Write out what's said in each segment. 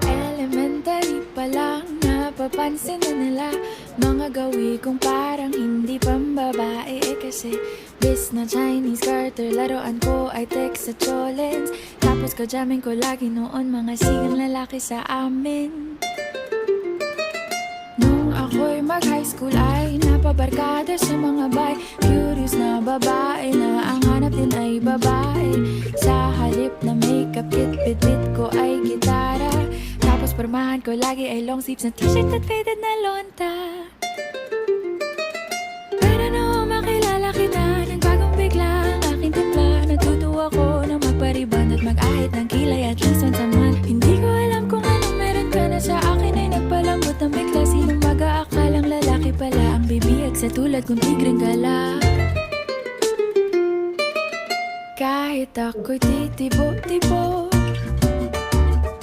Elementary pa lang, napapansin na nila mga gawi kong parang hindi pambabae. Kasi bis na Chinese Carter, laruan ko ay text sa cholens. Tapos kajamin ko lagi noon mga sigang lalaki sa amin. Nung ako'y mag-high school ay napabarkada sa mga bay. Curious na babae na ang hanap din ay babae. Sa halip na makeup kit, bit-bit ko ay gitara. Tapos pormahan ko lagi ay long sleeves na t-shirt at faded na lonta. Pero nung makilala kita, nagbagong bigla ang aking timpla. Natutuwa ko na magpariban at mag-ahit ng kilay at least once a month. Hindi ko alam kung anong meron ka na sa akin ay nagpalambot ng bigla. Sinong mag-aakalang lalaki pala ang bibiyag sa tulad kong tigreng gala. Kahit ako'y titibok-tibok,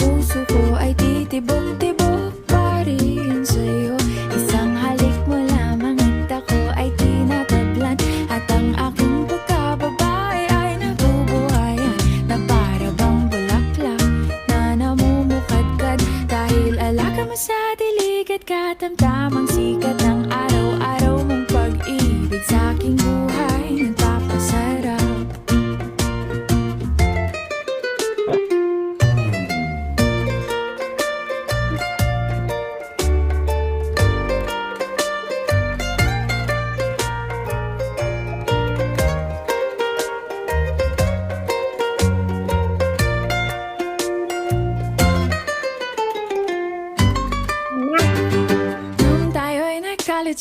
puso ko ay titibok-tibok pa rin sa'yo. Isang halik mo lamang at ako ay tinatablan. At ang aking pagkababae ay nabubuhayan na para bang bulaklak na namumukadkad. Dahil alaga mo sa dilig at katamtamang sikat ng araw-araw mong pag-ibig sa aking buhay nagpapasarap.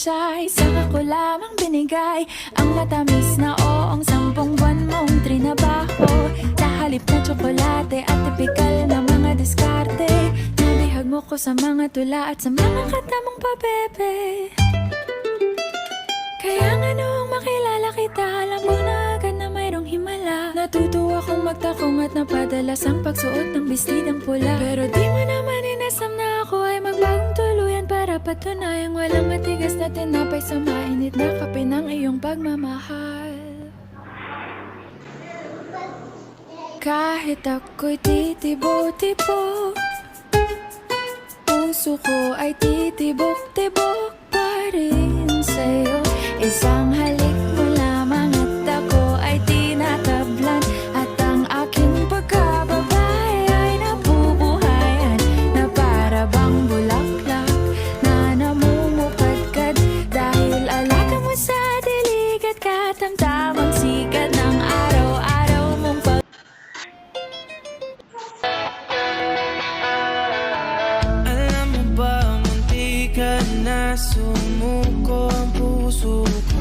Ay, saka ko lamang binigay ang matamis na oong 10 buwan mong trinabaho. Sa halip na tsokolate at tipikal na mga diskarte, nabihag mo ko sa mga tula at sa mga katamong pabebe. Kaya nga noong makilala kita, alam ko na agad na mayroong himala. Natutuwa kong magtakong at napadalas ang pagsuot ng bestidang pula. Pero di mo naman inasam na ako ay magbagong tuluyan para patunayang walang matigas na tinapay sa mainit na kape ng iyong pagmamahal. Kahit ako'y titibo-tibo, puso ko ay titibok-tibok pa rin sa'yo. Isang halik mo lamang at ako ay tinatablan. At ang aking pagkababae ay nabubuhayan na para bang bulaklak na namumukadkad. Dahil alaga mo sa dilig at katamtamang sikat ng araw-araw mong pag... Alam mo ba, munti ka na sumuko ang puso ko.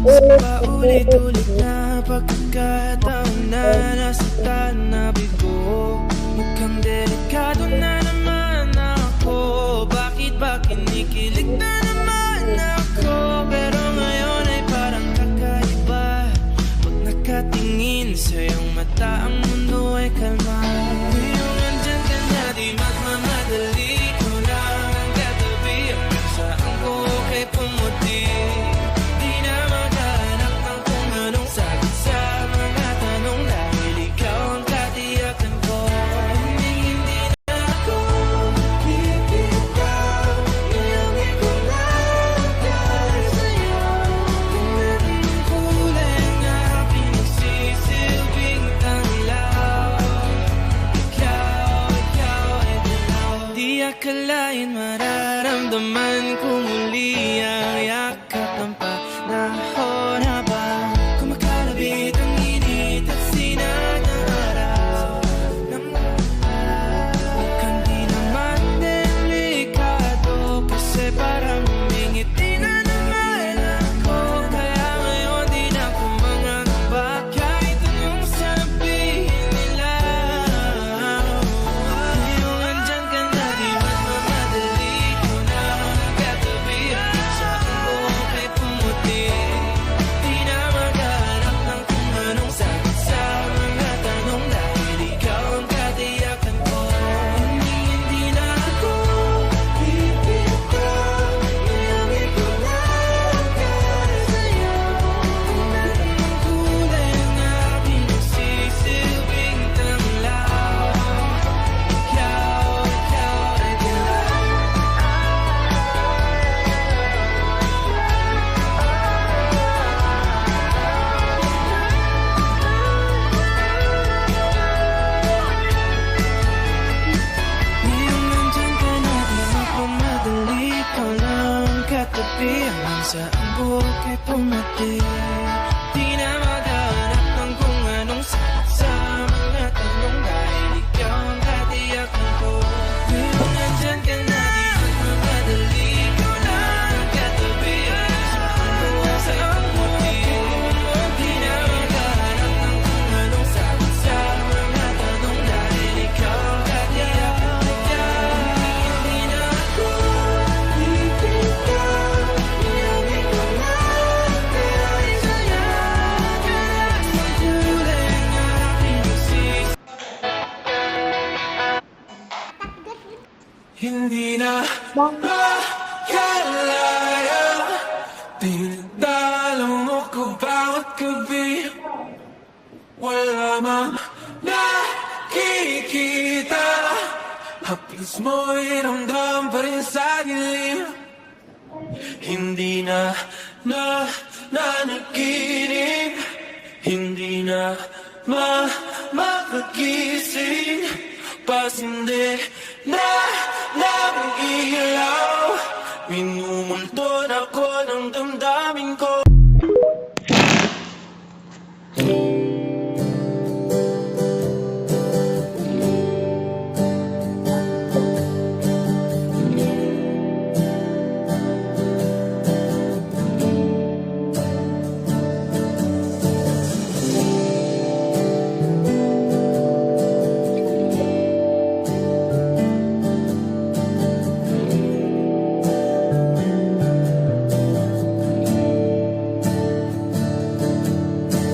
Sa paulit-ulit na pagkakataon na nasaktan na bigo. Mukhang delikado na naman ako. Bakit ba kinikilig na naman ako? Pero ngayon ay parang kakaiba. Pag nakatingin sa iyong mata, ang mundo ay kalma. Ngayong andyan ka na, di magmamadali. Ikaw lang ang katabi hanggang saan ko kay pumuti. Di na maghanap ng kung anong sagot sa mga tanong, dahil ikaw ang katiyakan ko. Hindi na ako bibitaw. Ngayong makalaya. Dinadala mo ko bawat gabi. Wala mang nakikita. Haplos mo'y ramdam pa rin sa dilim. Hindi na nanaginip. Hindi na makagising. Pasindi na namang ilaw. Minumulton ako ng damdamin ko.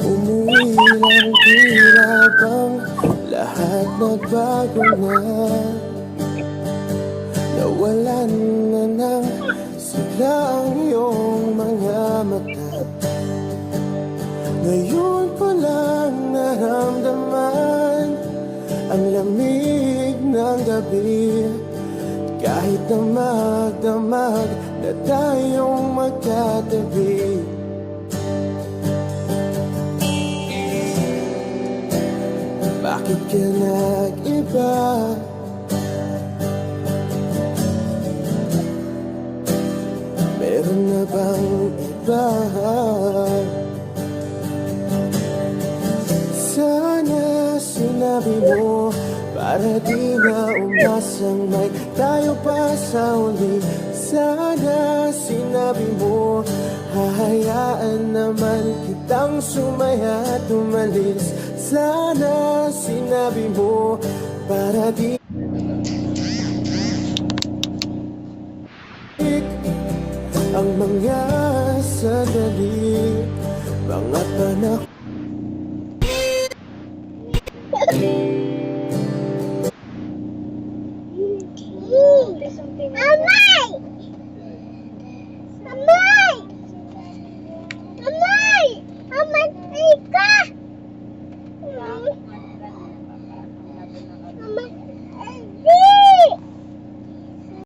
Umuwi lang tila bang lahat nagbago na. Nawalan na ng sigla ang iyong mga mata. Ngayon ko lang naramdaman ang lamig ng gabi. Kahit na magdamag na tayong magkatabi. Bakit ka nag-iba? Meron na bang iba? Sana sinabi mo para di na umasang may tayo pa sa uli. Sana sinabi mo hahayaan naman kitang sumaya at umalis. Sana sinabi mo para di ang mga sandali, mga panahon